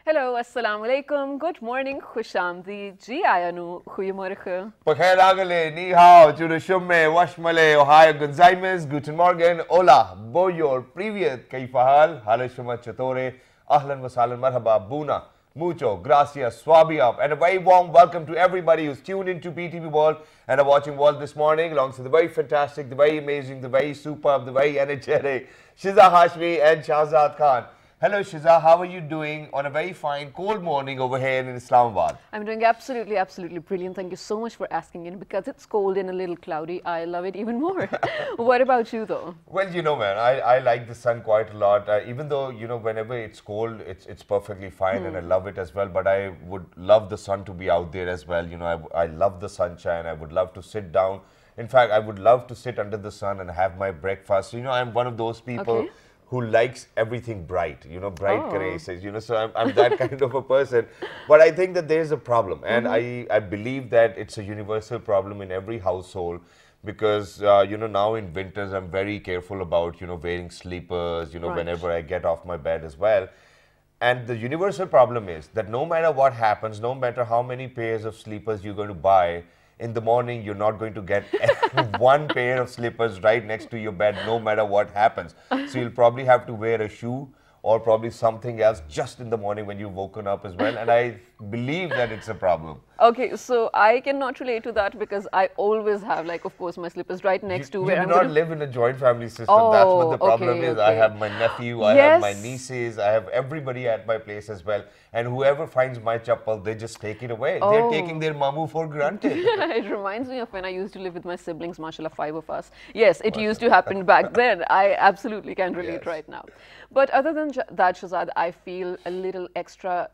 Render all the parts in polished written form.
Hello, assalamu alaikum, good morning, khushamdi, ji ayanu, goedemorgen. Pakhair agale, ni hao, churushumme, washmale, ohio gonzaimes, guten morgen, hola, boyor, privyet, kaifahal, halashuma chatore, ahlan wasalan, marhaba, buna, mucho, gracias, swabiap, and a very warm welcome to everybody who's tuned into PTV World and are watching World this morning, alongside the very fantastic, the very amazing, the very superb, the very energetic, Shiza Hashmi and Shahzad Khan. Hello Shiza, how are you doing on a very fine cold morning over here in Islamabad? I'm doing absolutely brilliant. Thank you so much for asking in. Because it's cold and a little cloudy, I love it even more. What about you though? Well, you know, man, I like the sun quite a lot. Even though, you know, whenever it's cold, it's perfectly fine and I love it as well. But I would love the sun to be out there as well. You know, I love the sunshine. I would love to sit down. In fact, I would love to sit under the sun and have my breakfast. You know, I'm one of those people who likes everything bright, you know, bright graces, you know, so I'm that kind of a person. But I think that there's a problem, and I believe that it's a universal problem in every household, because, you know, now in winters, I'm very careful about, you know, wearing sleepers, you know, whenever I get off my bed as well. And the universal problem is that no matter what happens, no matter how many pairs of sleepers you're going to buy, in the morning, you're not going to get one pair of slippers right next to your bed, no matter what happens. So you'll probably have to wear a shoe or probably something else just in the morning when you've woken up as well. And I believe that it's a problem. Okay, so I cannot relate to that because I always have, like, of course, my slippers right next to where I'm going to live in a joint family system. That's what the problem is. I have my nephew, I have my nieces, I have everybody at my place as well. And whoever finds my chappal, they just take it away. They're taking their mamu for granted. It reminds me of when I used to live with my siblings, mashallah, 5 of us. Yes, it used to happen back then. I absolutely can relate right now. But other than that, Shahzad, I feel a little extra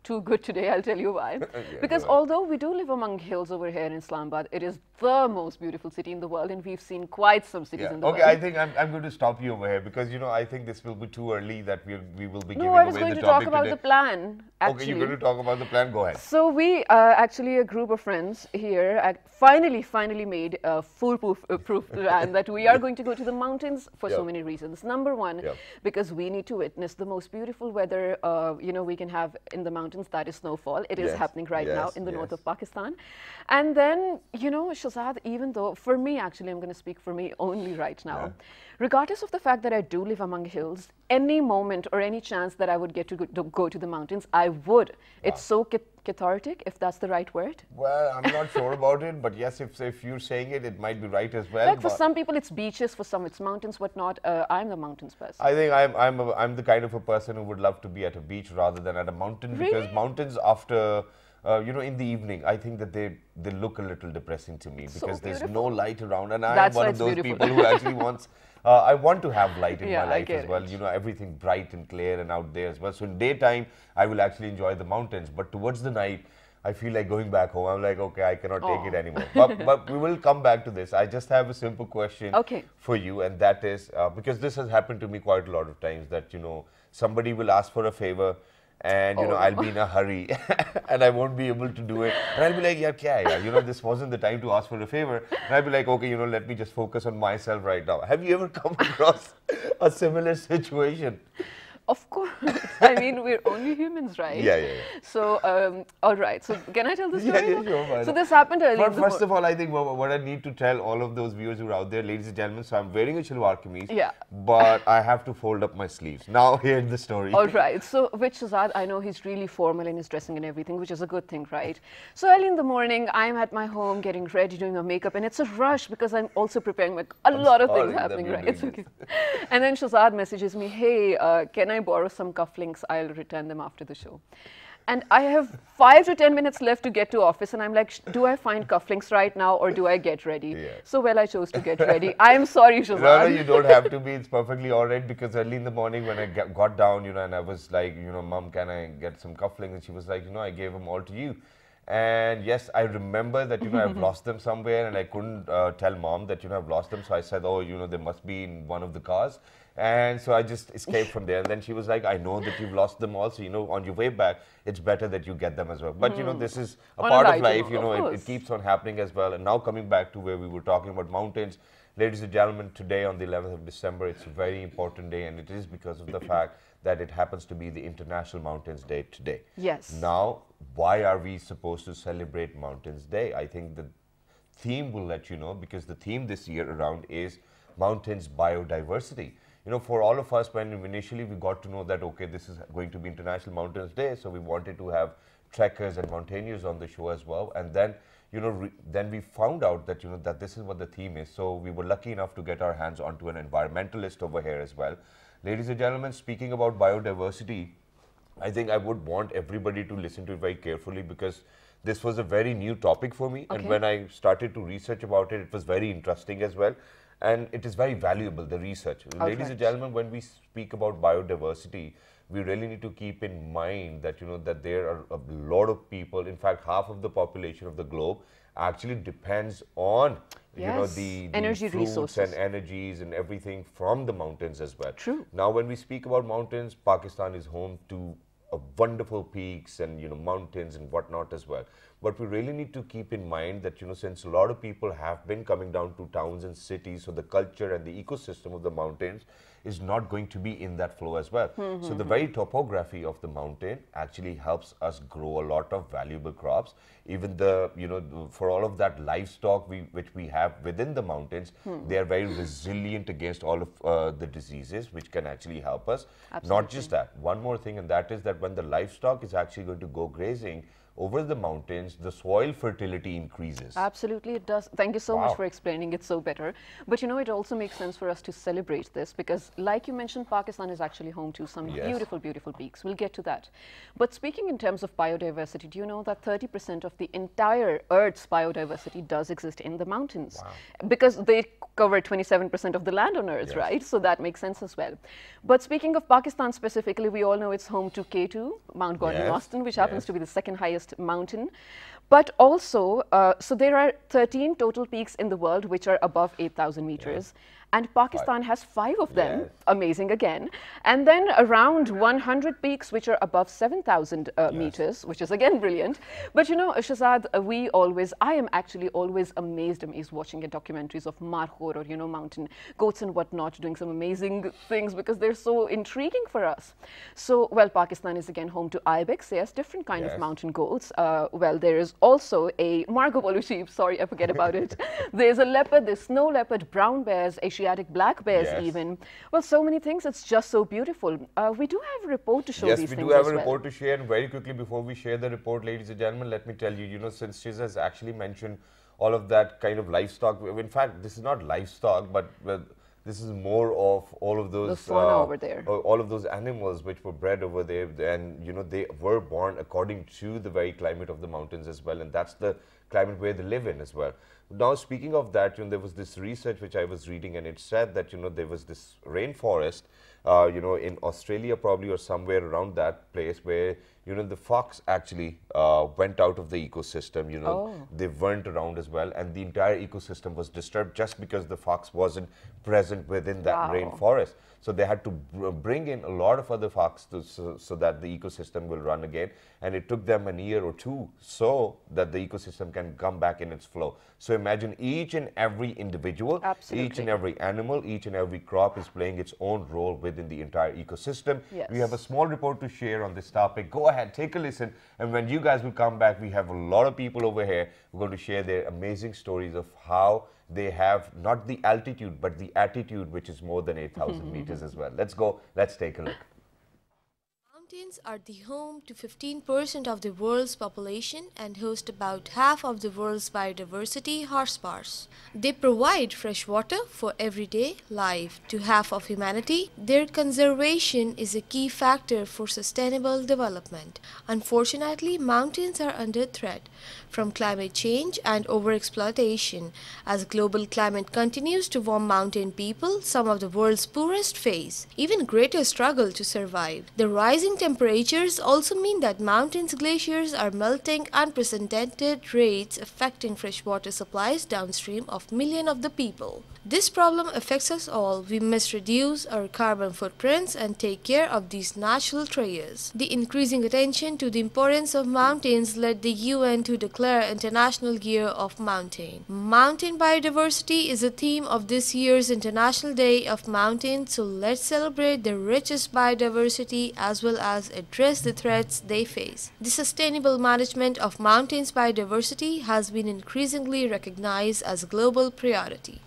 too good today. I'll tell you why. Because although we do live among hills over here in Islamabad, it is the most beautiful city in the world, and we've seen quite some cities in the world. Okay, I think I'm going to stop you over here because, you know, I think this will be too early that we will be giving away the topic today. No, I was going to talk about the plan, actually. Okay, you're going to talk about the plan? Go ahead. So we, actually a group of friends here, finally made a foolproof plan that we are going to go to the mountains for so many reasons. Number one, because we need to witness the most beautiful weather, you know, we can have in the mountains, that is snowfall. It is happening right now in the north of Pakistan. And then, you know, Shahzad, even though, for me, actually, I'm going to speak for me only right now. Regardless of the fact that I do live among hills, any moment or any chance that I would get to go to the mountains, I would. It's so cathartic, if that's the right word. Well, I'm not sure about it, but yes, if you're saying it, it might be right as well. Like for some people, it's beaches, for some it's mountains, whatnot. I'm the mountains person. I think I'm the kind of a person who would love to be at a beach rather than at a mountain, because mountains after, you know, in the evening, I think that they look a little depressing to me because there's no light around, and I'm one of those people who actually wants. I want to have light in my life as well, you know, everything bright and clear and out there as well. So in daytime, I will actually enjoy the mountains, but towards the night, I feel like going back home. I'm like, okay, I cannot take it anymore. But we will come back to this. I just have a simple question for you, and that is, because this has happened to me quite a lot of times, that, you know, somebody will ask for a favor, and, you know, I'll be in a hurry and I won't be able to do it. And I'll be like, yeah, kya hai, you know, this wasn't the time to ask for a favor. And I'll be like, okay, you know, let me just focus on myself right now. Have you ever come across a similar situation? Of course. I mean, we're only humans, right? Yeah. So, all right. So, can I tell the story? Yeah, sure. So, this happened earlier. First of all, I think what I need to tell all of those viewers who are out there, ladies and gentlemen, so I'm wearing a shalwar kameez, but I have to fold up my sleeves. Now, here's the story. All right. So, with Shahzad, I know he's really formal in his dressing and everything, which is a good thing, right? So, early in the morning, I'm at my home getting ready, doing my makeup, and it's a rush because I'm also preparing a lot of things happening, right? It's okay. And then Shahzad messages me, hey, can I borrow some cufflinks? I'll return them after the show. And I have 5 to 10 minutes left to get to office, and I'm like, do I find cufflinks right now or do I get ready? So, well, I chose to get ready. I'm sorry, Shahzad. No, you don't have to be. It's perfectly all right, because early in the morning when I got down, you know, and I was like, you know, Mom, can I get some cufflinks? And she was like, you know, I gave them all to you. And yes, I remember that, you know, I've lost them somewhere, and I couldn't tell Mom that, you know, I've lost them. So I said, oh, you know, they must be in one of the cars. And so I just escaped from there. And then she was like, I know that you've lost them all. So, you know, on your way back, it's better that you get them as well. But, you know, this is a part of life, you know, it keeps on happening as well. And now coming back to where we were talking about mountains, ladies and gentlemen, today on the 11th of December, it's a very important day. And it is because of the fact that it happens to be the International Mountains Day today. Yes. Now, why are we supposed to celebrate Mountains Day? I think the theme will let you know, because the theme this year around is mountains biodiversity. You know, for all of us, when initially we got to know that, okay, this is going to be International Mountains Day, so we wanted to have trekkers and mountaineers on the show as well. And then, you know, then we found out that, you know, that this is what the theme is. So we were lucky enough to get our hands onto an environmentalist over here as well. Ladies and gentlemen, speaking about biodiversity, I think I would want everybody to listen to it very carefully, because this was a very new topic for me. And when I started to research about it, it was very interesting as well. And it is very valuable, the research. Ladies and gentlemen, when we speak about biodiversity, we really need to keep in mind that, you know, that there are a lot of people, in fact, half of the population of the globe actually depends on, you know, the energy fruits and energies and everything from the mountains as well. True. Now, when we speak about mountains, Pakistan is home to wonderful peaks and, you know, mountains and whatnot as well. But we really need to keep in mind that, you know, since a lot of people have been coming down to towns and cities, so the culture and the ecosystem of the mountains is not going to be in that flow as well. So the very topography of the mountain actually helps us grow a lot of valuable crops. Even the, you know, for all of that livestock which we have within the mountains, they are very resilient against all of the diseases, which can actually help us. Not just that, one more thing, and that is that when the livestock is actually going to go grazing over the mountains, the soil fertility increases. Absolutely, it does. Thank you so much for explaining it so better. But you know, it also makes sense for us to celebrate this, because like you mentioned, Pakistan is actually home to some beautiful, beautiful peaks. We'll get to that. But speaking in terms of biodiversity, do you know that 30% of the entire Earth's biodiversity does exist in the mountains? Because they cover 27% of the land on Earth, right? So that makes sense as well. But speaking of Pakistan specifically, we all know it's home to K2, Mount Gordon Austin, which happens to be the second highest mountain. But also, so there are 13 total peaks in the world which are above 8,000 meters. And Pakistan has 5 of them, amazing again. And then around 100 peaks which are above 7,000 meters, which is again brilliant. But you know, Shahzad, I am actually always amazed watching documentaries of Markhor or, you know, mountain goats and whatnot doing some amazing things, because they're so intriguing for us. So, well, Pakistan is again home to ibex, yes, different kind of mountain goats. Well, there is also a Marco Polo sheep, sorry, I forget about it. There's a leopard, there's snow leopard, brown bears, Asiatic black bears even. Well, so many things. It's just so beautiful. We do have a report to show these things. Yes, we do have a report to share. And very quickly, before we share the report, ladies and gentlemen, let me tell you, you know, since Shiz has actually mentioned all of that kind of livestock. In fact, this is not livestock, but this is more of all of those fauna over there. All of those animals which were bred over there, and you know, they were born according to the very climate of the mountains as well, and that's the climate where they live in as well. Now, speaking of that, you know, there was this research which I was reading, and it said that, you know, there was this rainforest, you know, in Australia probably, or somewhere around that place, where, you know, the fox actually went out of the ecosystem. You know, they weren't around as well, and the entire ecosystem was disturbed just because the fox wasn't present within that rainforest. So they had to bring in a lot of other foxes so that the ecosystem will run again. And it took them a year or two so that the ecosystem can come back in its flow. So imagine each and every individual, each and every animal, each and every crop is playing its own role within the entire ecosystem. We have a small report to share on this topic. Go ahead, take a listen. And when you guys will come back, we have a lot of people over here who are going to share their amazing stories of how they have not the altitude, but the attitude, which is more than 8,000 meters as well. Let's go. Let's take a look. Mountains are the home to 15% of the world's population and host about half of the world's biodiversity hotspots. They provide fresh water for everyday life to half of humanity. Their conservation is a key factor for sustainable development. Unfortunately, mountains are under threat from climate change and overexploitation. As global climate continues to warm, mountain people, some of the world's poorest, face even greater struggle to survive. The rising temperatures also mean that mountains' glaciers are melting unprecedented rates, affecting freshwater supplies downstream of millions of the people. This problem affects us all. We must reduce our carbon footprints and take care of these natural treasures. The increasing attention to the importance of mountains led the UN to declare International Year of Mountain. Mountain biodiversity is the theme of this year's International Day of Mountains, so let's celebrate the richest biodiversity as well as address the threats they face. The sustainable management of mountains biodiversity has been increasingly recognized as a global priority.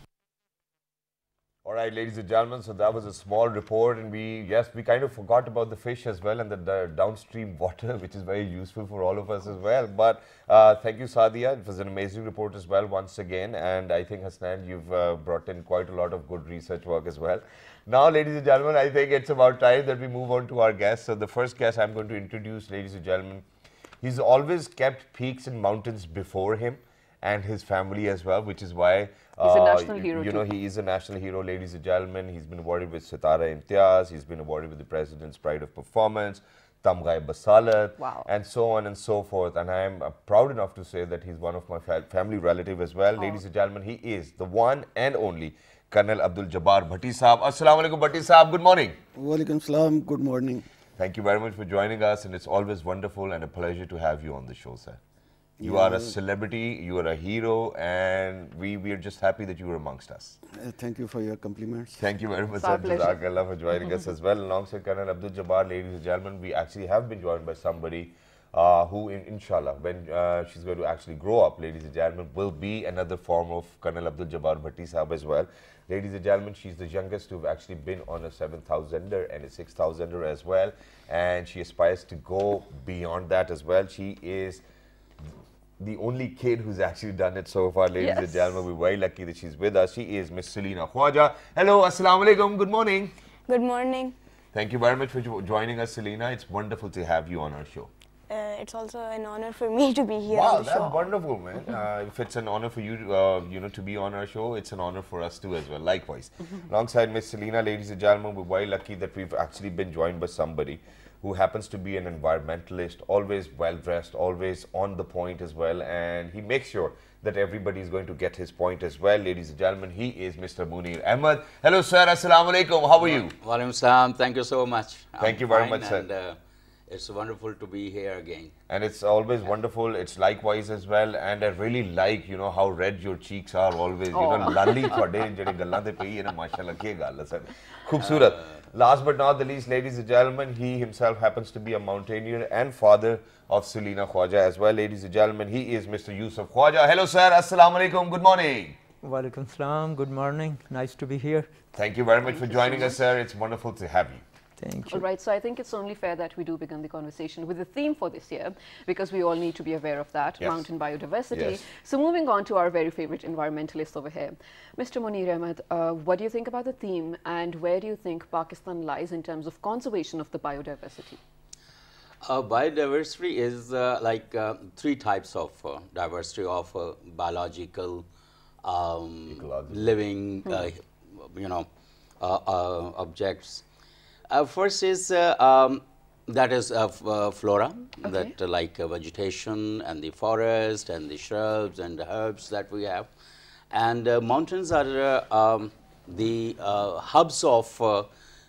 All right, ladies and gentlemen, so that was a small report, and we kind of forgot about the fish as well and the downstream water, which is very useful for all of us as well. But thank you, Sadia. It was an amazing report as well once again, and I think, Hasnan, you've brought in quite a lot of good research work as well. Now, ladies and gentlemen, I think it's about time that we move on to our guest. So the first guest I'm going to introduce, ladies and gentlemen, he's always kept peaks and mountains before him and his family as well, which is why he's a national hero. You know, he is a national hero, ladies and gentlemen. He's been awarded with Sitara Imtiaz. He's been awarded with the President's Pride of Performance, Tamgai Basalat, wow, and so on and so forth. And I am proud enough to say that he's one of my family relative as well. Ladies and gentlemen, he is the one and only Colonel Abdul Jabbar Bhatti Saab. Assalamu alaikum, Bhatti Saab. Good morning. Walaikum salam. Good morning. Thank you very much for joining us, and it's always wonderful and a pleasure to have you on the show, sir. You are a celebrity, you are a hero, and we are just happy that you are amongst us. Thank you for your compliments. Thank you very much, sir, Jazakallah, for joining us as well. Alongside Colonel Abdul Jabbar, ladies and gentlemen, we actually have been joined by somebody who, inshallah, when she's going to actually grow up, ladies and gentlemen, will be another form of Colonel Abdul Jabbar Bhatti Sahab as well. Ladies and gentlemen, she's the youngest to have actually been on a 7,000er and a 6,000er as well, and she aspires to go beyond that as well. She is the only kid who's actually done it so far, ladies and gentlemen. We're very lucky that she's with us. She is Miss Selina Khwaja. Hello, assalamu alaikum. Good morning. Good morning. Thank you very much for joining us, Selina. It's wonderful to have you on our show. It's also an honor for me to be here wow, on the show. Wow, that's wonderful, man. If it's an honor for you, you know, to be on our show, it's an honor for us too as well. Likewise. Alongside Miss Selina, ladies and gentlemen, we're very lucky that we've actually been joined by somebody who happens to be an environmentalist, always well-dressed, always on the point as well, and he makes sure that everybody is going to get his point as well. Ladies and gentlemen, he is Mr. Munir Ahmed. Hello, sir. Assalamu alaikum. How are you? Walaikum salam. Thank you so much. Thank you very much, sir. And it's wonderful to be here again. And it's always wonderful. It's likewise as well. And I really like, you know, how red your cheeks are always. You know, lalli thode jehde gallan te pei na mashallah ke gall sir. Khubsurat. Last but not the least, ladies and gentlemen, he himself happens to be a mountaineer and father of Selina Khwaja as well. Ladies and gentlemen, he is Mr. Yusuf Khwaja. Hello, sir. Assalamu alaikum. Good morning. Walaikum salam. Good morning. Nice to be here. Thank you very much for joining us, sir. It's wonderful to have you. Thank you. All right, so I think it's only fair that we do begin the conversation with the theme for this year, because we all need to be aware of that, mountain biodiversity. So moving on to our very favorite environmentalist over here, Mr. Munir Ahmed, what do you think about the theme, and where do you think Pakistan lies in terms of conservation of the biodiversity? Biodiversity is like three types of diversity of biological, living, you know, objects. First is that is flora, that like vegetation and the forest and the shrubs and the herbs that we have. And mountains are the hubs of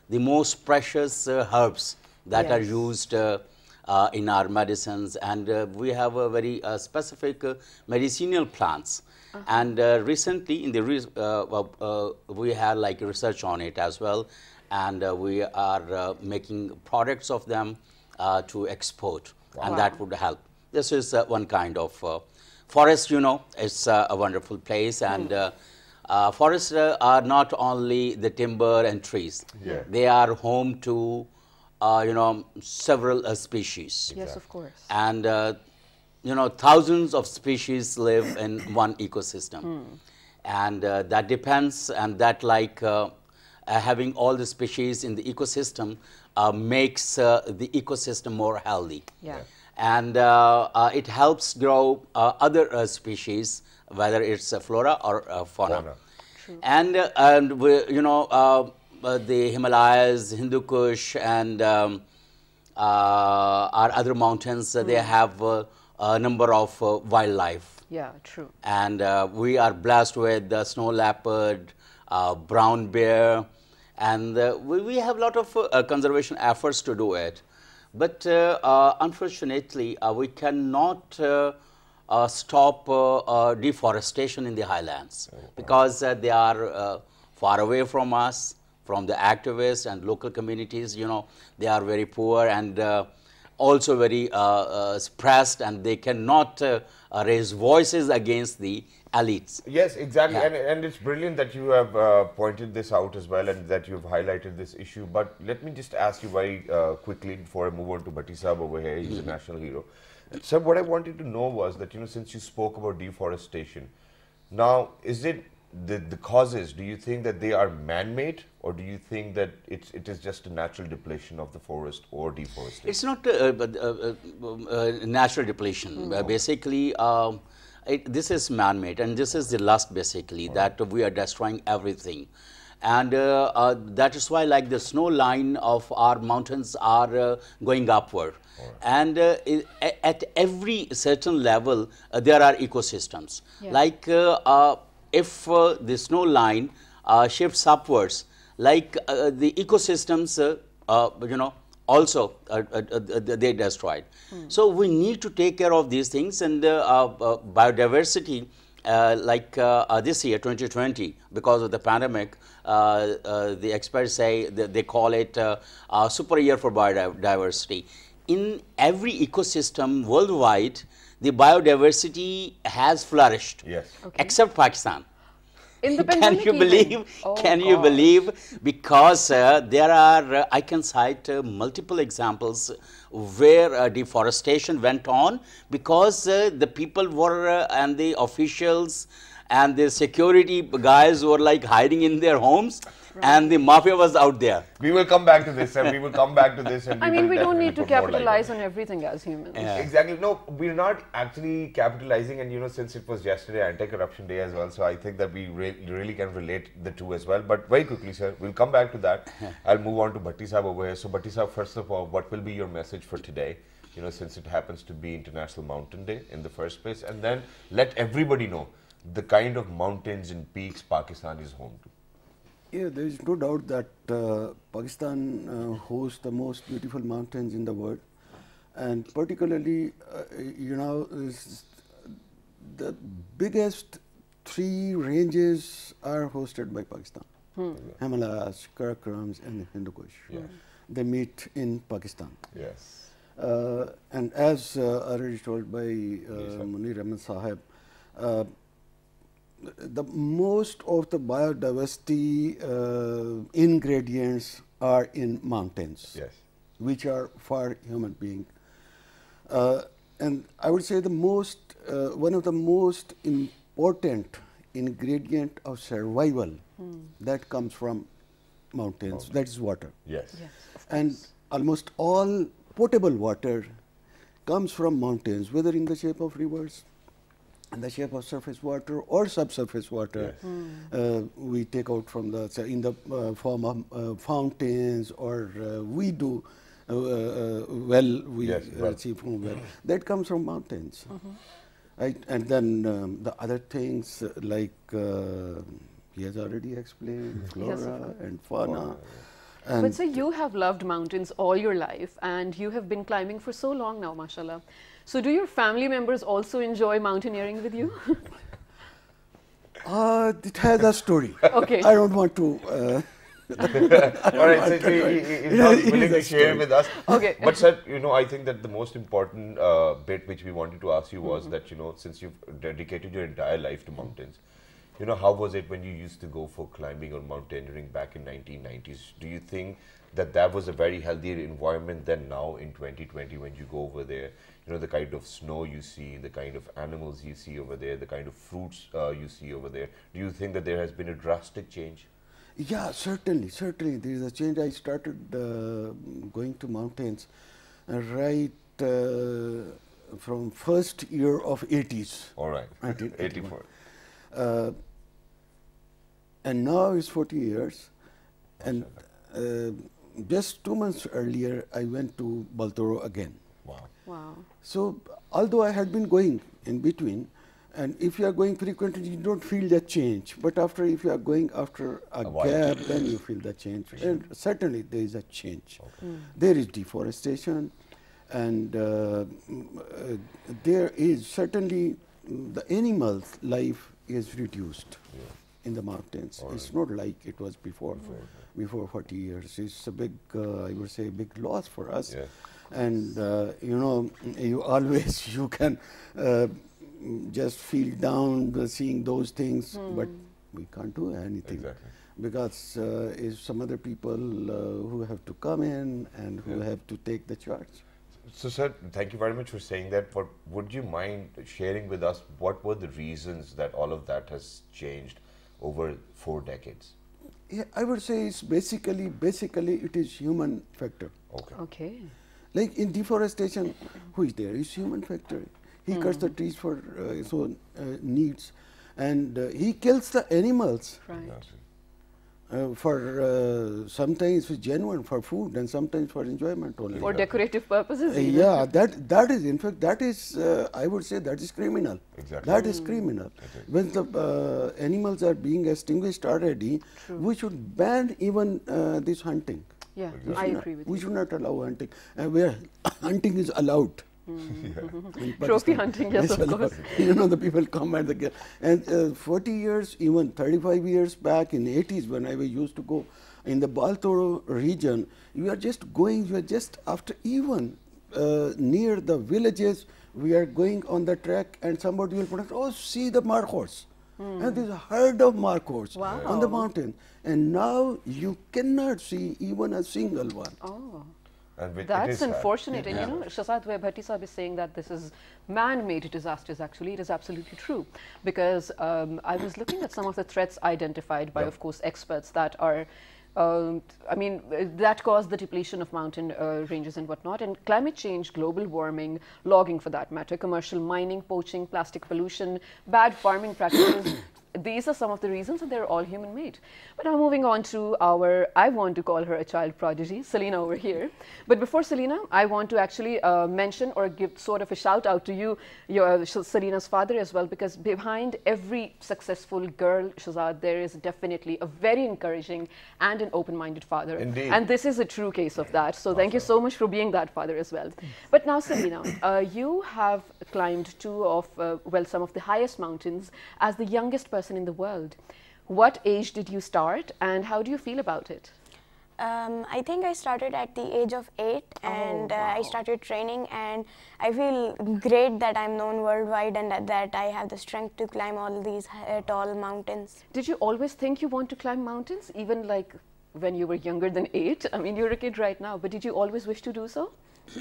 the most precious herbs that are used in our medicines, and we have a very specific medicinal plants. And recently in the we had like research on it as well, and we are making products of them to export, and that would help. This is one kind of forest, you know, it's a wonderful place, and forests are not only the timber and trees, they are home to you know, several species. Yes, of course. And you know, thousands of species live in one ecosystem, and that depends, and that like having all the species in the ecosystem makes the ecosystem more healthy. And it helps grow other species, whether it's flora or fauna. And we, you know, the Himalayas, Hindu Kush, and our other mountains, they have a number of wildlife. Yeah, true. And we are blessed with the snow leopard, brown bear, and we have a lot of conservation efforts to do it. But unfortunately, we cannot stop deforestation in the highlands because they are far away from us, from the activists and local communities. You know, they are very poor and also very suppressed, and they cannot raise voices against the elites. Yes, exactly. Yeah. And it's brilliant that you have pointed this out as well and that you've highlighted this issue. But let me just ask you very quickly before I move on to Bhatti Sahab over here. He's a national hero. So what I wanted to know was that, you know, since you spoke about deforestation, now is it the causes, do you think that they are man-made, or do you think that it is just a natural depletion of the forest or deforestation? It's not natural depletion. Basically, this is man-made, and this is the lust basically, that we are destroying everything. And that is why, like, the snow line of our mountains are going upward. And at every certain level, there are ecosystems. Yeah. Like if the snow line shifts upwards, like the ecosystems, you know, also they destroyed. So we need to take care of these things, and biodiversity, like this year 2020, because of the pandemic, the experts say that they call it a super year for biodiversity. In every ecosystem worldwide, the biodiversity has flourished. Yes. Okay. Except Pakistan. In the Can pandemic you even? believe? Oh, Can you gosh. believe? Because there are, I can cite multiple examples where deforestation went on because the people were and the officials and the security guys were like hiding in their homes, and the mafia was out there. We will come back to this, and we will come back to this. And I mean, we don't definitely need to put more light capitalize on on everything as humans. Yeah. Exactly. No, we're not actually capitalizing, and you know, since it was yesterday Anti-Corruption Day as well, so I think that we really can relate the two as well. But very quickly, sir, we'll come back to that. I'll move on to Bhatti Sahab over here. So Bhatti Sahab, first of all, what will be your message for today? You know, since it happens to be International Mountain Day in the first place, and then let everybody know the kind of mountains and peaks Pakistan is home to. Yeah, there is no doubt that Pakistan hosts the most beautiful mountains in the world, and particularly, you know, the biggest 3 ranges are hosted by Pakistan: Himalayas, Karakorams, and the Hindu Kush. Yeah. They meet in Pakistan. Yes. And as already told by Munir Ahmed Sahib, the most of the biodiversity ingredients are in mountains, Yes. which are for human being. And I would say the most, one of the most important ingredient of survival that comes from mountains, that is water. Yes. Yes, of And course. almost all potable water comes from mountains, whether in the shape of rivers, in the shape of surface water or subsurface water. Yes. We take out from the, in the form of fountains, or we do well, we Yes, well. receive from well. That comes from mountains. Right? And then the other things like he has already explained, flora and fauna. And But sir, you have loved mountains all your life, and you have been climbing for so long now, mashallah. So do your family members also enjoy mountaineering with you? it has a story. Okay. I don't want to. All right, so he's not willing to share with us. Okay. But sir, you know, I think that the most important bit which we wanted to ask you was that, you know, since you've dedicated your entire life to mountains, you know, how was it when you used to go for climbing or mountaineering back in 1990s? Do you think that that was a very healthier environment than now in 2020 when you go over there? You know, the kind of snow you see, the kind of animals you see over there, the kind of fruits you see over there. Do you think that there has been a drastic change? Yeah, certainly, certainly. There is a change. I started going to mountains right from first year of 80s. All right, 1981. And now it's 40 years. And just 2 months earlier, I went to Baltoro again. Wow. Wow. So, although I had been going in between, and if you are going frequently, you don't feel that change. But after, if you are going after a gap, then you feel the change. And certainly there is a change. Okay. There is deforestation, and there is certainly the animals' life is reduced in the mountains. It's not like it was before 40 years. It's a big, I would say, big loss for us. Yeah. And you know, you always, you can just feel down seeing those things, but we can't do anything. Exactly. Because it's some other people who have to come in and who have to take the charge. So, sir, thank you very much for saying that. But would you mind sharing with us what were the reasons that all of that has changed over 4 decades? Yeah, I would say it's basically it is human factor. Okay. Okay. Like in deforestation, who is there? It's human factor. He cuts the trees for his own needs, and he kills the animals. Right. For sometimes it's genuine for food, and sometimes for enjoyment only. For decorative purposes. Yeah, that is, in fact, that is, I would say, that is criminal. Exactly. That is criminal. When the animals are being extinguished already, we should ban even this hunting. Yeah, I agree with you. We should not allow hunting, where hunting is allowed. Trophy hunting, yes, of course. You know, the people come and they get, and 40 years, even 35 years back in 80s, when I used to go in the Baltoro region, you are just going, you are just after even near the villages, we are going on the track, and somebody will put us, oh, see the mark horse. And there's a herd of mark horse on the mountain. And now you cannot see even a single one. Oh. And that's unfortunate. And you know, Shahzad Bhatti Sahib is saying that this is man-made disasters. Actually, it is absolutely true. Because I was looking at some of the threats identified by, of course, experts that are, I mean, that cause the depletion of mountain ranges and whatnot. And climate change, global warming, logging for that matter, commercial mining, poaching, plastic pollution, bad farming practices. These are some of the reasons, and they're all human-made. But now moving on to our, I want to call her a child prodigy, Selena over here. But before Selena, I want to actually mention or give sort of a shout out to you, Selena's father as well, because behind every successful girl, Shahzad, there is definitely a very encouraging and an open-minded father. Indeed. And this is a true case of that. So thank you so much for being that father as well. But now, Selena, you have climbed two of, well, some of the highest mountains as the youngest person in the world. What age did you start, and how do you feel about it? I think I started at the age of 8, and I started training, and I feel great that I'm known worldwide and that I have the strength to climb all these tall mountains. Did you always think you want to climb mountains, even like when you were younger than 8? I mean, you're a kid right now, but did you always wish to do so?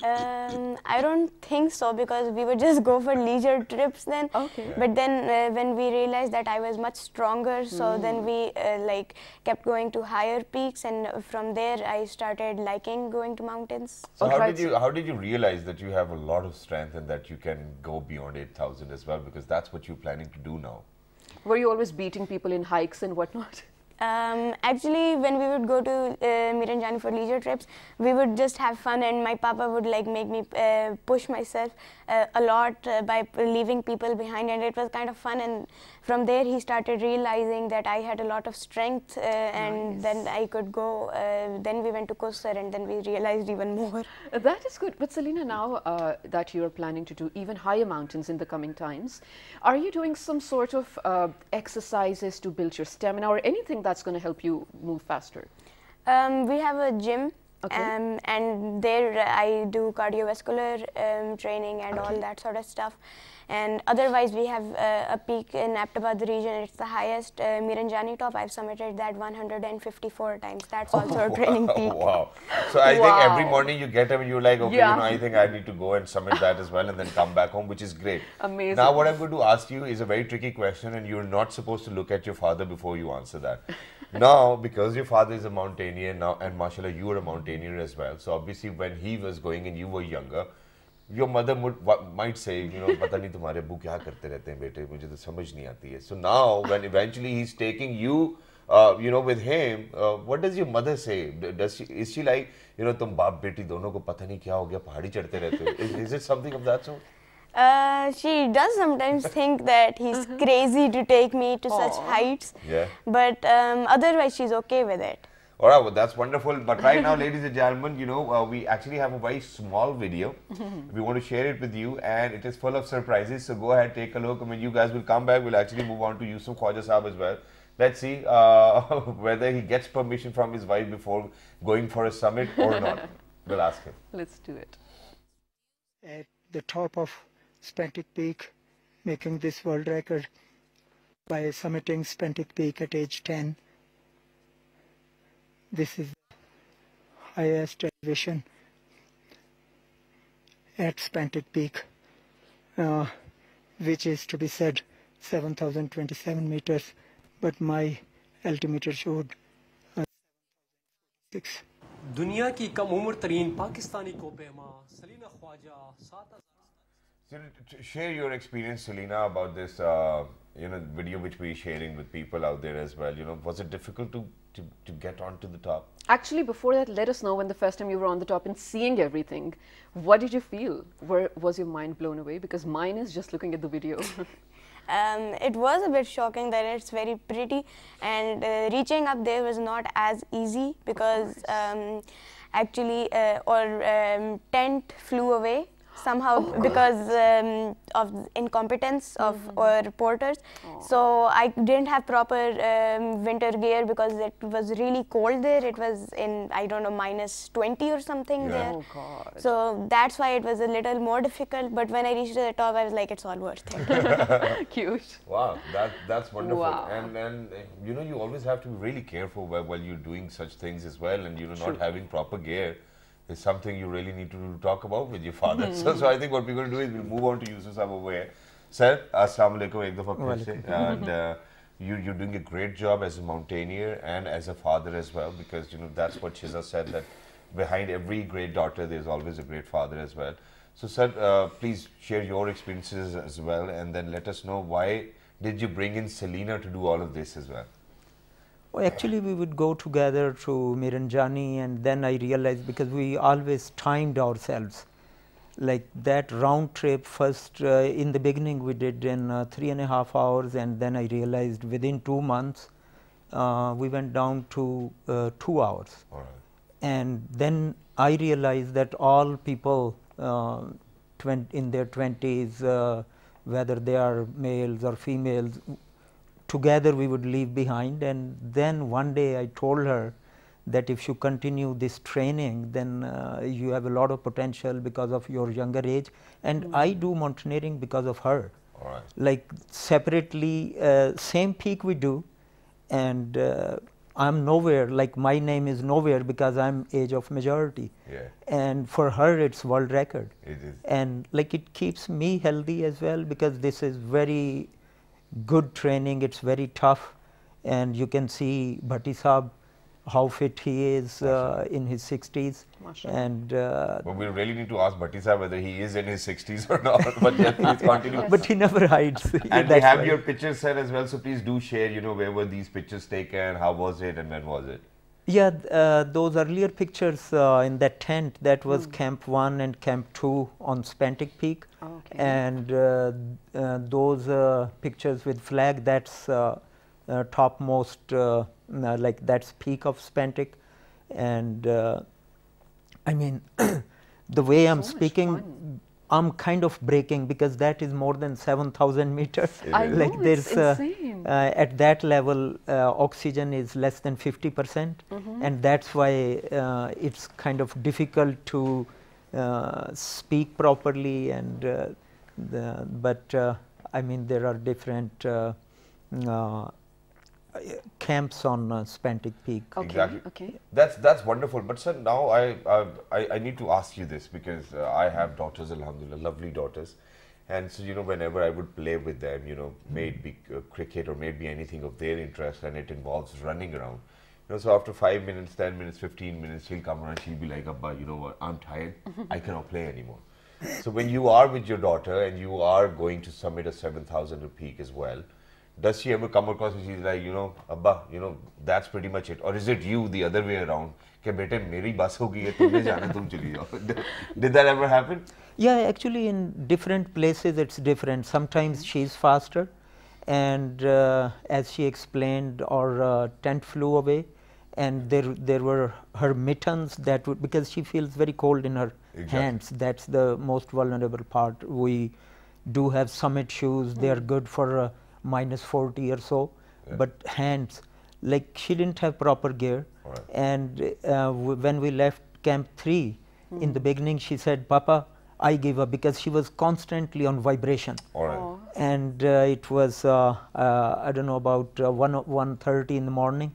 I don't think so, because we would just go for leisure trips then. Okay. But then when we realized that I was much stronger, so then we like kept going to higher peaks, and from there I started liking going to mountains. So how did you realize that you have a lot of strength and that you can go beyond 8,000 as well, because that's what you're planning to do now? Were you always beating people in hikes and whatnot? Actually, when we would go to Miranjani for leisure trips, we would just have fun, and my papa would like make me push myself a lot by leaving people behind, and it was kind of fun. And from there he started realizing that I had a lot of strength, and then I could go. Then we went to Kusar, and then we realized even more. That is good. But Selena, now that you are planning to do even higher mountains in the coming times, are you doing some sort of exercises to build your stamina or anything that's going to help you move faster? We have a gym. Okay. And there I do cardiovascular training and all that sort of stuff. And otherwise we have a peak in Aptabad region. It's the highest Miranjani top. I've summited that 154 times. That's also a training peak. Wow. So I think every morning you get up and you're like, okay, you know, I think I need to go and summit that as well, and then come back home, which is great. Amazing. Now what I'm going to ask you is a very tricky question, and you're not supposed to look at your father before you answer that. Now, because your father is a mountaineer now, and mashallah, you are a mountaineer as well. So obviously when he was going and you were younger, your mother might say, you know, pata nahi tumhare abbu kya karte rehte hain bete, mujhe to samajh nahi aati hai. So now when eventually he's taking you you know, with him, what does your mother say? Is she like, you know, tum baap beti dono ko pata nahi kya ho gaya, pahadi chadhte rehte ho? Is it something of that sort? She does sometimes think that he's crazy to take me to such heights. Yeah. But otherwise, she's okay with it. All right, well, that's wonderful. But right now, ladies and gentlemen, you know, we actually have a very small video. We want to share it with you, and it is full of surprises. So go ahead, take a look. I mean, you guys will come back. We'll actually move on to Yusuf Khwaja Saab as well. Let's see whether he gets permission from his wife before going for a summit or not. We'll ask him. Let's do it. At the top of Spentic Peak, making this world record by summiting Spentic Peak at age 10. This is the highest elevation at Spentic Peak, which is to be said 7,027 meters, but my altimeter showed 6. दुनिया की कम उम्र तरीन Pakistani कोपेमा Salina Khwaja 7,000. Share your experience, Selena, about this you know, video which we're sharing with people out there as well. You know, was it difficult to get onto the top? Actually, before that, let us know when the first time you were on the top and seeing everything. What did you feel? Was your mind blown away? Because mine is just looking at the video. It was a bit shocking that it's very pretty, and reaching up there was not as easy because actually our tent flew away somehow because of incompetence of our reporters. So I didn't have proper winter gear because it was really cold there. It was in, I don't know, -20 or something there. Oh God. So that's why it was a little more difficult. But when I reached the top, I was like, it's all worth it. Cute. Wow, that's wonderful. Wow. And you know, you always have to be really careful while you're doing such things as well, and you know, not having proper gear is something you really need to talk about with your father. So I think what we're going to do is we'll move on to Yusuf Saab over here. Sir, Assalamu alaikum ek dafa phir se. And you're doing a great job as a mountaineer and as a father as well, because you know that's what Shiza said, that behind every great daughter there's always a great father as well. So sir, please share your experiences as well, and then let us know why did you bring in Selena to do all of this as well? Well, actually, we would go together to Miranjani, and then I realized, because we always timed ourselves, like that round trip first in the beginning we did in 3.5 hours, and then I realized within 2 months we went down to 2 hours. All right. And then I realized that all people in their 20s, whether they are males or females, together we would leave behind. And then one day I told her that if you continue this training, then you have a lot of potential because of your younger age. And I do mountaineering because of her. All right. Like separately, same peak we do, and I'm nowhere, like my name is nowhere because I'm age of majority. Yeah. And for her it's world record. It is. And like it keeps me healthy as well, because this is very good training, it's very tough, and you can see Bhatti Saab, how fit he is in his 60s. And but we really need to ask Bhatti Saab whether he is in his 60s or not. But yes, please continue. But he never hides. And we have your pictures, sir, as well. So please do share, you know, where were these pictures taken, how was it, and when was it? Yeah, those earlier pictures in that tent, that was Camp 1 and Camp 2 on Spentic Peak. Okay. And those pictures with flag, that's topmost, like that's peak of Spentic. And I mean, the way I'm speaking, I'm kind of breaking, because that is more than 7,000 meters. I know, like there's insane. at that level oxygen is less than 50%, and that's why it's kind of difficult to speak properly. And but I mean, there are different camps on Spentic Peak. Okay. Exactly. Okay. That's wonderful. But sir, now I need to ask you this, because I have daughters, alhamdulillah, lovely daughters, and so you know, whenever I would play with them, you know, may it be cricket or may it be anything of their interest, and it involves running around, you know, so after 5 minutes, 10 minutes, 15 minutes, she'll come around, she'll be like, Abba, you know what, I'm tired, I cannot play anymore. So when you are with your daughter and you are going to summit a 7,000 peak as well, does she ever come across and she's like, you know, Abba, you know, that's pretty much it? Or is it you the other way around? कि बेटे मेरी बस हो गई है, तुमने जाना, तुम चली जाओ. Did that ever happen? Yeah, actually in different places it's different. Sometimes she's faster, and as she explained, our tent flew away, and there were her mittens that would, because she feels very cold in her hands. That's the most vulnerable part. We do have summit shoes. They are good for -40 or so, but hands, like she didn't have proper gear. And when we left Camp 3, in the beginning she said, Papa, I give up, because she was constantly on vibration. And it was, I don't know, about 1:30 in the morning.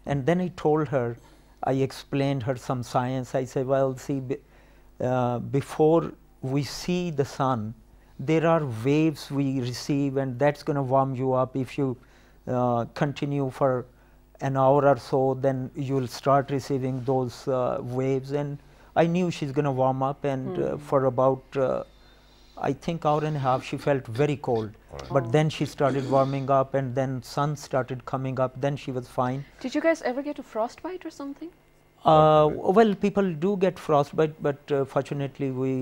And then I told her, I explained her some science. I said, well, see, before we see the sun, there are waves we receive, and that's going to warm you up. If you continue for an hour or so, then you'll start receiving those waves. And I knew she's going to warm up, and for about I think hour and a half she felt very cold. But then she started warming up, and then sun started coming up, then she was fine. Did you guys ever get a frostbite or something? Well, people do get frostbite, but fortunately we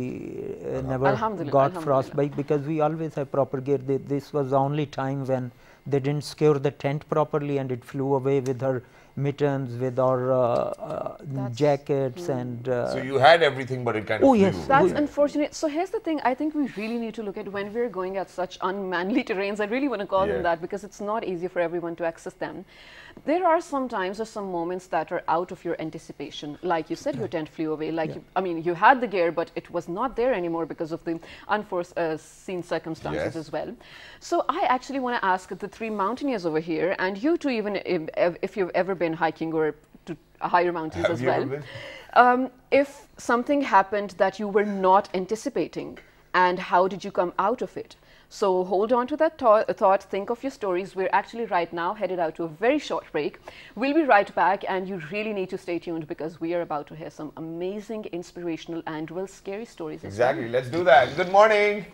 never got frostbite, because we always have proper gear. This was the only time when they didn't secure the tent properly, and it flew away with her mittens, with our jackets, and so you had everything, but it kind of flew. Yes, that's unfortunate. So here's the thing, I think we really need to look at when we're going at such unmanly terrains. I really want to call them that, because it's not easy for everyone to access them. There are some times or some moments that are out of your anticipation. Like you said, your tent flew away. Like I mean, you had the gear, but it was not there anymore because of the unforeseen circumstances as well. So I actually want to ask the three mountaineers over here, and you too, even if you've ever been hiking or to higher mountains as well. If something happened that you were not anticipating, and how did you come out of it? So hold on to that thought, think of your stories. We're actually right now headed out to a very short break. We'll be right back, and you really need to stay tuned, because we are about to hear some amazing, inspirational, and real scary stories. Exactly, let's do that. Good morning.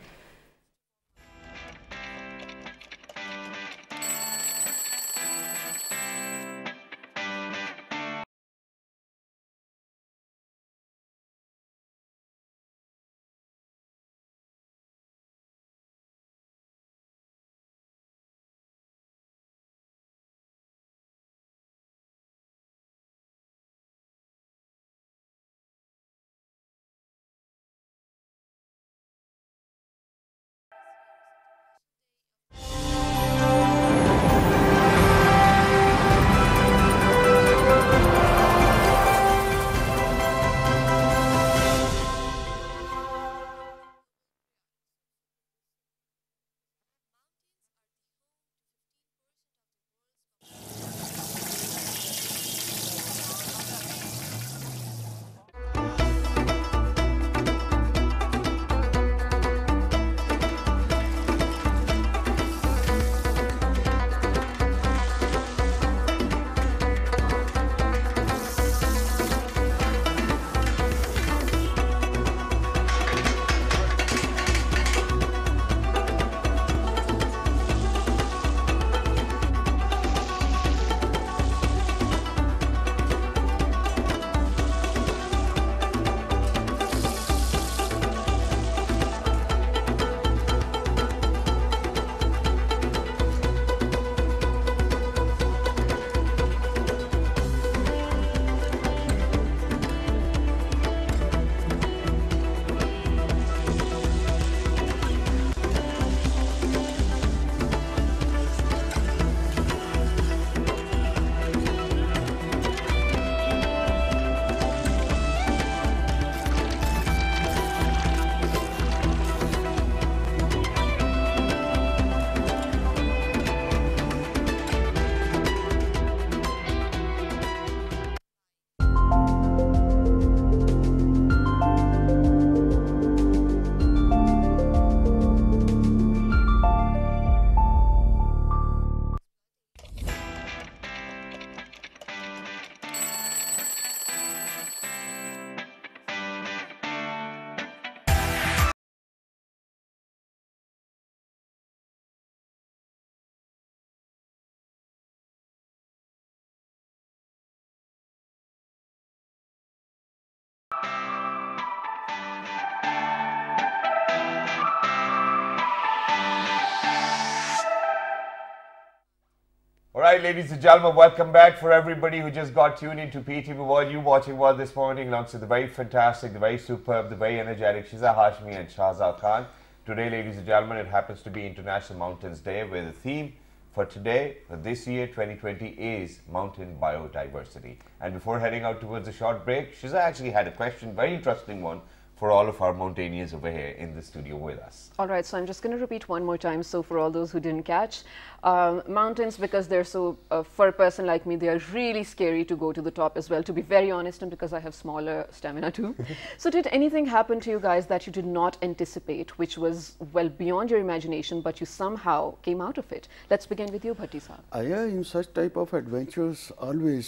All right, ladies and gentlemen, welcome back. For everybody who just got tuned into PTV World, you watching World this morning, alongside the very fantastic, the very superb, the very energetic Shiza Hashmi and Shahzad Khan. Today, ladies and gentlemen, it happens to be International Mountains Day, where the theme for today, for this year, 2020, is mountain biodiversity. And before heading out towards a short break, Shiza actually had a question, very interesting one, for all of our mountaineers over here in the studio with us. All right, so I'm just going to repeat one more time. So for all those who didn't catch, mountains, because they're so, for a person like me, they are really scary to go to the top as well, to be very honest, and because I have smaller stamina too. So did anything happen to you guys that you did not anticipate, which was well beyond your imagination, but you somehow came out of it? Let's begin with you, Bhatti Saab. Yeah, in such type of adventures, always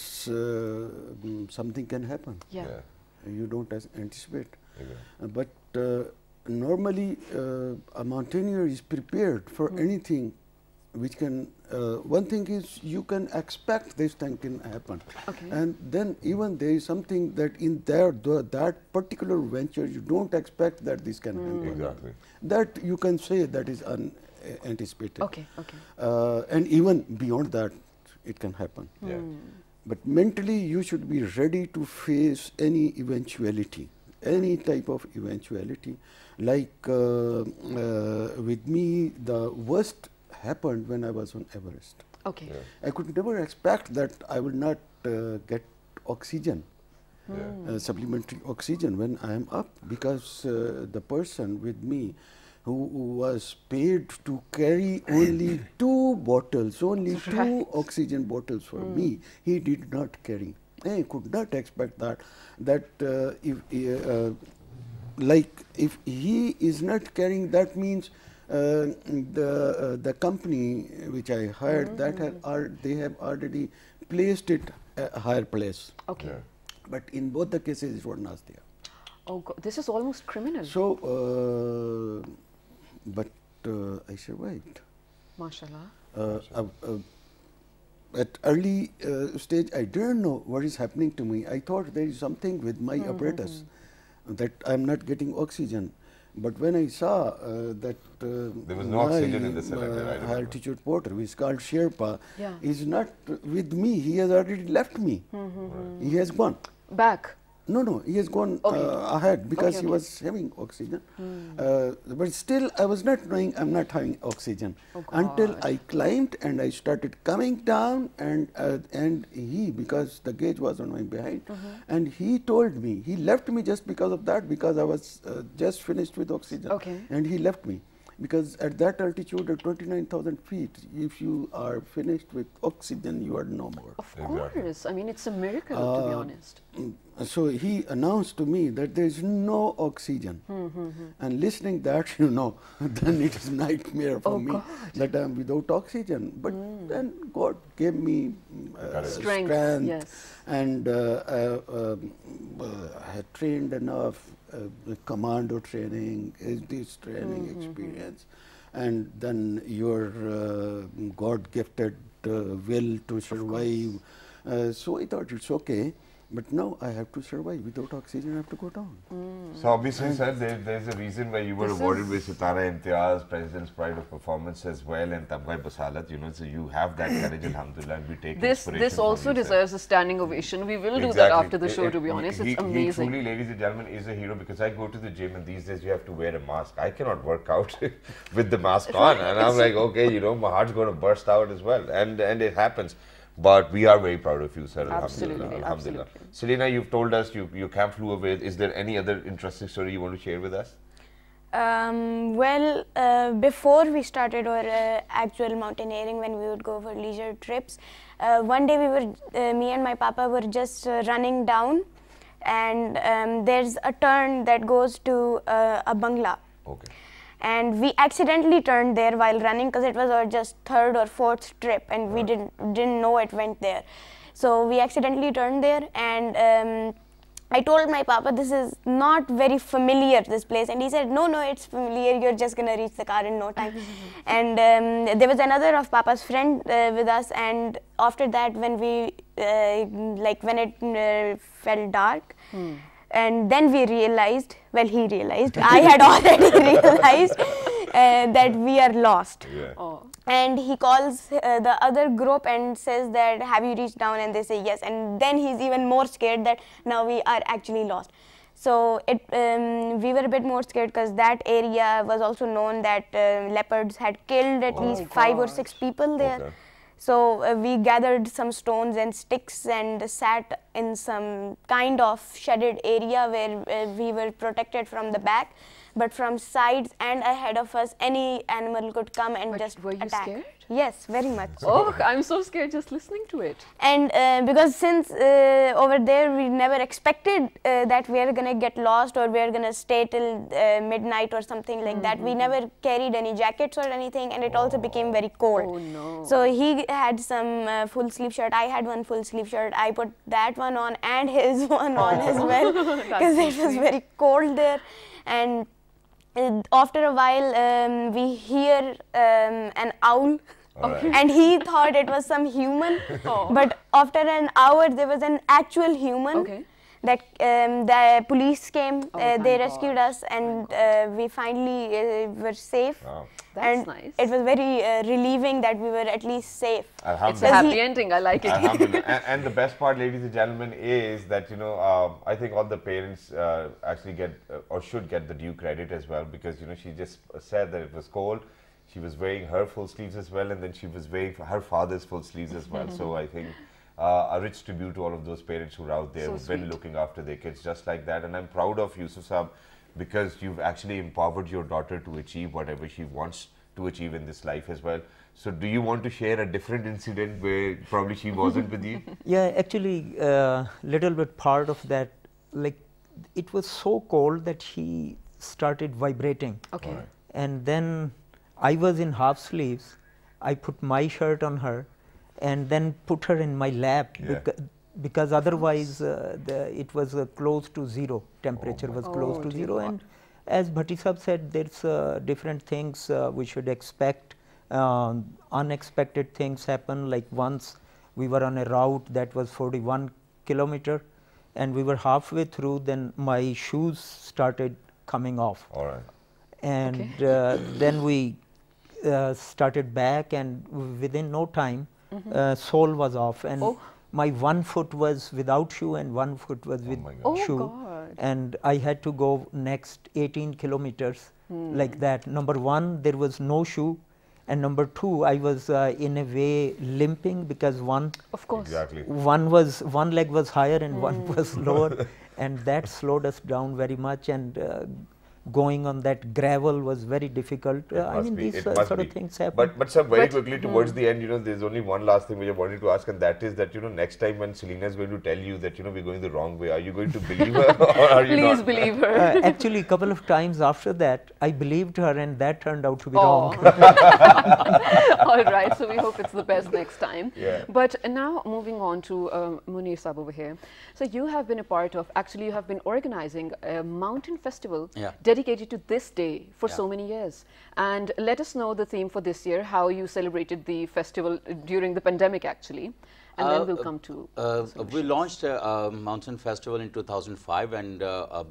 something can happen. Yeah. You don't anticipate. But normally a mountaineer is prepared for anything which can, one thing is you can expect this thing can happen. Okay. And then even there is something that in that particular venture you don't expect that this can happen. Exactly. That you can say that is unanticipated. Okay, okay. And even beyond that it can happen. Yeah. But mentally you should be ready to face any eventuality. Any type of eventuality. Like with me, the worst happened when I was on Everest. Okay. Yeah. I could never expect that I would not get oxygen, supplementary oxygen when I am up, because the person with me who was paid to carry only 2 bottles, only 2 oxygen bottles for me, he did not carry. I could not expect that if he is not carrying, that means the company which I hired, they have already placed it at a higher place. Okay. Yeah. But in both the cases it was not there. Oh God, this is almost criminal. So, but I survived. Mashallah. At early stage, I didn't know what is happening to me. I thought there is something with my apparatus, that I am not getting oxygen. But when I saw that there was no oxygen in the cylinder, high altitude porter, who is called Sherpa, Yeah. is not with me. He has already left me. He has gone. Back. No, he has gone ahead because he was having oxygen. But still, I was not knowing I'm not having oxygen until I climbed and I started coming down, and he, because the gauge was on my behind, and he told me, he left me just because of that, because I was just finished with oxygen, and he left me. Because at that altitude of 29,000 feet, if you are finished with oxygen, you are no more. Of course. I mean, it's a miracle, to be honest. So he announced to me that there is no oxygen. And listening that, then it is nightmare for me that I am without oxygen. But then God gave me strength, yes. And I had trained enough. Commando training, this training experience, and then your God-gifted will to survive. So I thought it's okay, but now I have to survive. Without oxygen, I have to go down. So obviously, sir, there's a reason why you were awarded with Sitara Imtiaz, President's Pride of Performance as well, and Tamgai Basalat, so you have that courage, alhamdulillah, and we take inspiration This also from you, deserves a standing ovation. We will do that after the show, to be honest. It's amazing. He truly, ladies and gentlemen, is a hero, because I go to the gym and these days you have to wear a mask. I cannot work out with the mask on, and I'm like, okay, my heart's going to burst out as well, and it happens. But we are very proud of you, sir. Absolutely, Alhamdulillah. absolutely. Selena, you've told us your camp flew away. Is there any other interesting story you want to share with us? Before we started our actual mountaineering, when we would go for leisure trips, one day me and my papa were just running down, and there's a turn that goes to a bungalow. Okay. And we accidentally turned there while running, because it was our just 3rd or 4th trip, and we didn't know it went there. So we accidentally turned there, and I told my papa, this is not very familiar, this place, and he said, no, it's familiar, you're just gonna reach the car in no time. And there was another of papa's friend with us, and after that, when we when it felt dark, and then we realized, well, he realized, I had already realized that we are lost. Yeah. Oh. And he calls the other group and says that, have you reached down? And they say yes. And then he's even more scared that now we are actually lost. So we were a bit more scared because that area was also known that leopards had killed at least 5 or 6 people there. Okay. So we gathered some stones and sticks and sat in some kind of shaded area where we were protected from the back. But from sides and ahead of us, any animal could come and just were you attack. scared? Yes, very much. Oh, I'm so scared just listening to it. And because since over there we never expected that we are going to get lost or we are going to stay till midnight or something like that. We never carried any jackets or anything, and it also became very cold. Oh no. So he had some full sleeve shirt. I had one full sleeve shirt. I put that one on and his one on as well because it was very cold there. And after a while we hear an owl. Okay. And he thought it was some human, but after an hour there was an actual human. Okay. That the police came, thank they rescued God. us, and we finally were safe. Wow. That's and nice. it was very relieving that we were at least safe. It's a Alhamdulillah. happy ending. I like it. Alhamdulillah. And the best part, ladies and gentlemen, is that, you know, I think all the parents actually get or should get the due credit as well, because, you know, she just said that it was cold. She was wearing her full sleeves as well, and then she was wearing her father's full sleeves as well. So I think a rich tribute to all of those parents who are out there, So who've been sweet. looking after their kids just like that. And I'm proud of Yusuf Saab, because you've actually empowered your daughter to achieve whatever she wants to achieve in this life as well. So do you want to share a different incident where probably she wasn't with you? Yeah, actually, little bit part of that, like it was so cold that she started vibrating. Okay. Right. And then I was in half sleeves. I put my shirt on her and then put her in my lap, Yeah. because otherwise it was close to zero. Temperature was close Oh, to dear zero. God. And as Bhatti Sahab said, there's different things we should expect. Unexpected things happen. Like once we were on a route that was 41 kilometer, and we were halfway through, then my shoes started coming off. All right. And then we started back, and within no time sole was off, and my one foot was without shoe and one foot was with my God. Oh, shoe. God. And I had to go next 18 kilometers like that. Number one, there was no shoe, and number two, I was in a way limping, because one Of course. Exactly. one leg was higher and one was lower, and that slowed us down very much. And going on that gravel was very difficult. I mean, these sort of things happen. But sir, very quickly towards the end, you know, there's only one last thing which I wanted to ask, and that is that, you know, next time when Selena is going to tell you that, you know, we're going the wrong way, are you going to believe her or are you Please not? believe her. Actually, a couple of times after that, I believed her, and that turned out to be wrong. All right, so we hope it's the best next time. Yeah. But now moving on to Munir Saab over here. So you have been a part of, actually you have been organizing a mountain festival dedicated to this day for so many years. And let us know the theme for this year, how you celebrated the festival during the pandemic actually. And then we'll come to we launched a mountain festival in 2005 and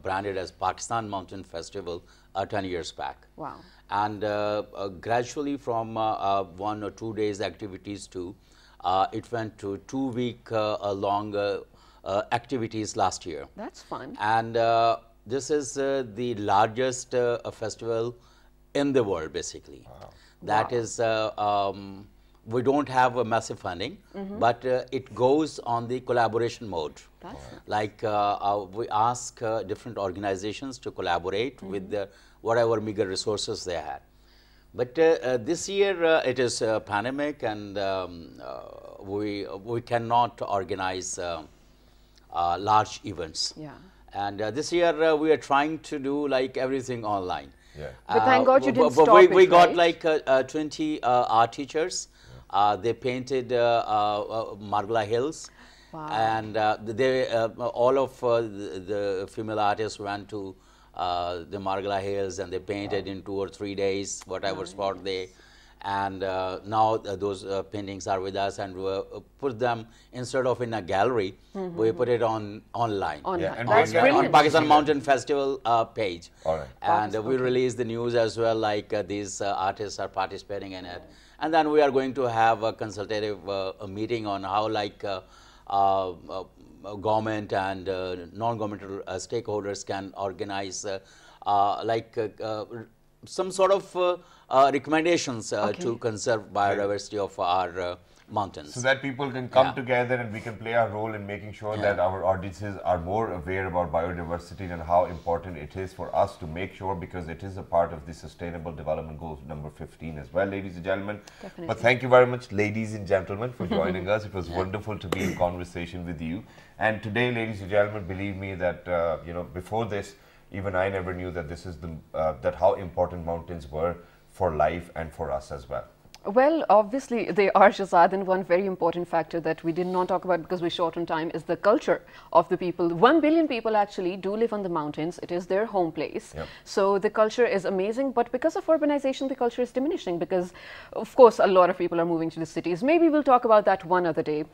branded as Pakistan Mountain Festival 10 years back. Wow. And gradually from 1 or 2 days activities to it went to 2-week long activities last year. That's fun. And this is the largest festival in the world, basically. Wow. That is, we don't have a massive funding, but it goes on the collaboration mode. That's nice. Like we ask different organizations to collaborate with whatever meager resources they had. But this year it is a pandemic, and we cannot organize large events. Yeah. And this year we are trying to do like everything online. Yeah. But thank God you didn't but stop we it, got right? like 20 art teachers. They painted Margla Hills. Wow. And they all of the female artists went to the Margla Hills, and they painted in 2 or 3 days, whatever spot they. And now those paintings are with us, and we put them instead of in a gallery, we put it online. Yeah, and That's on Pakistan Mountain Festival page. All right. And we release the news as well, like these artists are participating in it. And then we are going to have a consultative meeting on how like government and non-governmental stakeholders can organize some sort of recommendations to conserve biodiversity of our mountains. So that people can come together and we can play our role in making sure that our audiences are more aware about biodiversity and how important it is for us to make sure, because it is a part of the Sustainable Development Goals number 15 as well, ladies and gentlemen. Definitely. But thank you very much, ladies and gentlemen, for joining us. It was wonderful to be in conversation with you. And today, ladies and gentlemen, believe me that, you know, before this, even I never knew that this is that how important mountains were for life and for us as well. Well, obviously they are, Shahzad, and one very important factor that we did not talk about because we're short on time is the culture of the people. 1 billion people actually do live on the mountains. It is their home place. Yep. So the culture is amazing, but because of urbanization, the culture is diminishing because, of course, a lot of people are moving to the cities. Maybe we'll talk about that one other day,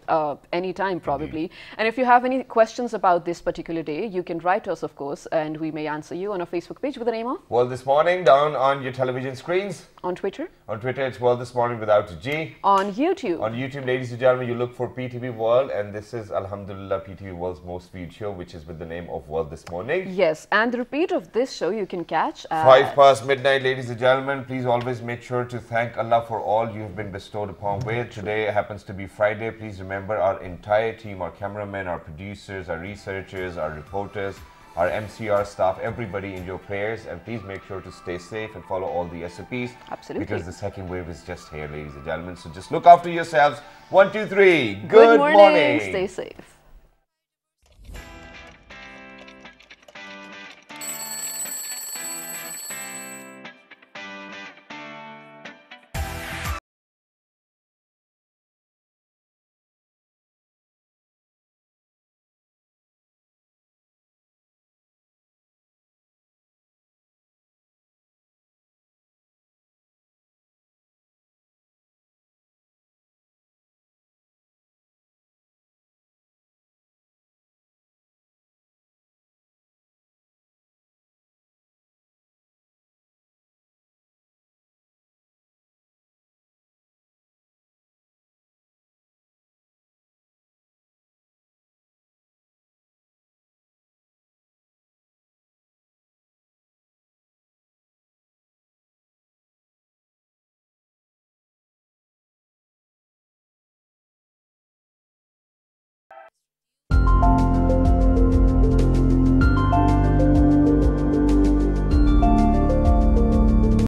anytime probably. Indeed. And if you have any questions about this particular day, you can write to us, of course, and we may answer you on our Facebook page with the name of World This Morning, down on your television screens. On Twitter? On Twitter, it's World This Morning without a G. On YouTube. On YouTube, ladies and gentlemen, you look for PTV World, and this is Alhamdulillah PTV World's most viewed show, which is with the name of World This Morning. Yes, and the repeat of this show you can catch at 5 past midnight, ladies and gentlemen. Please always make sure to thank Allah for all you have been bestowed upon with. Today happens to be Friday. Please remember our entire team, our cameramen, our producers, our researchers, our reporters, our MCR staff, everybody in your prayers, and please make sure to stay safe and follow all the SOPs. Absolutely. Because the second wave is just here, ladies and gentlemen. So just look after yourselves. 1, 2, 3. Good morning. Stay safe.